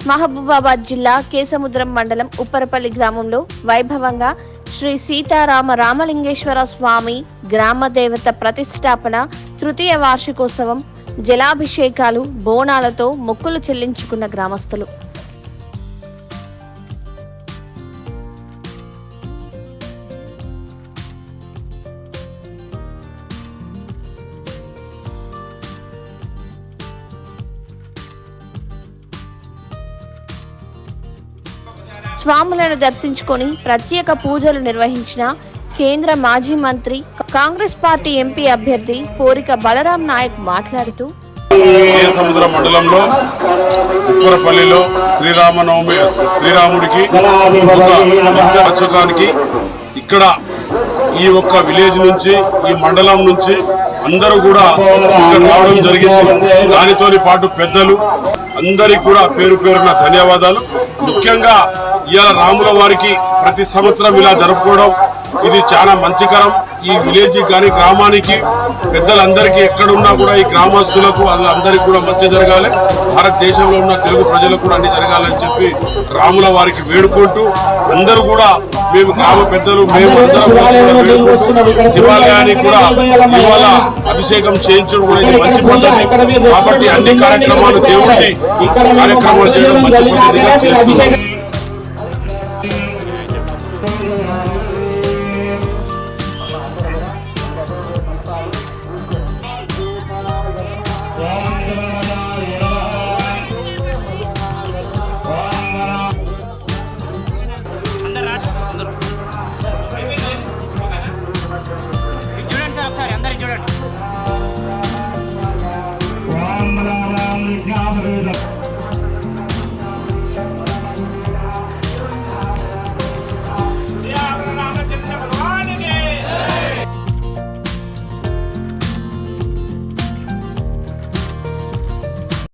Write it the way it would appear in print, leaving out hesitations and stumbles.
మహబూబాబాద్ జిల్లా కేసముద్రం మండలం ఉప్పరపల్లి గ్రామంలో వైభవంగా శ్రీ సీతారామ రామలింగేశ్వర స్వామి గ్రామ దేవత ప్రతిష్టాపన తృతీయ వార్షికోత్సవం జలాభిషేకాలు బోనాలతో మొక్కులు చెల్లించుకున్న గ్రామస్తులు. స్వాములను దర్శించుకొని ప్రత్యేక పూజలు నిర్వహించిన కేంద్ర మాజీ మంత్రి కాంగ్రెస్ పార్టీ ఎంపీ అభ్యర్థి పోరిక బలరాం నాయక్ మాట్లాడుతూ, కేసముద్ర మండలంలో ఉప్పరపల్లిలో శ్రీరాముడికి వచ్చడానికి ఇక్కడ ఈ ఒక్క విలేజ్ నుంచి ఈ మండలం నుంచి అందరూ కూడా ఇక్కడ రావడం జరిగింది. దానితో పాటు పెద్దలు అందరికీ కూడా పేరు పేరున ధన్యవాదాలు. ముఖ్యంగా ఇవాళ రాముల వారికి ప్రతి సంవత్సరం ఇలా జరుపుకోవడం ఇది చాలా మంచికరం. ఈ విలేజ్ కానీ గ్రామానికి పెద్దలందరికీ ఎక్కడున్నా కూడా ఈ గ్రామస్తులకు అందరికీ కూడా మంచి జరగాలి, భారతదేశంలో ఉన్న తెలుగు ప్రజలకు కూడా అన్ని జరగాలని చెప్పి రాముల వారికి వేడుకుంటూ అందరూ కూడా మేము గ్రామ పెద్దలు మేము శివాలయానికి కూడా ఇవాళ అభిషేకం చేయించడం కూడా ఇది మంచి పద్ధతి. కాబట్టి అన్ని కార్యక్రమాలు దేవుడి కార్యక్రమాలు చేయడం మంచి పద్ధతిగా చేస్తున్నాం.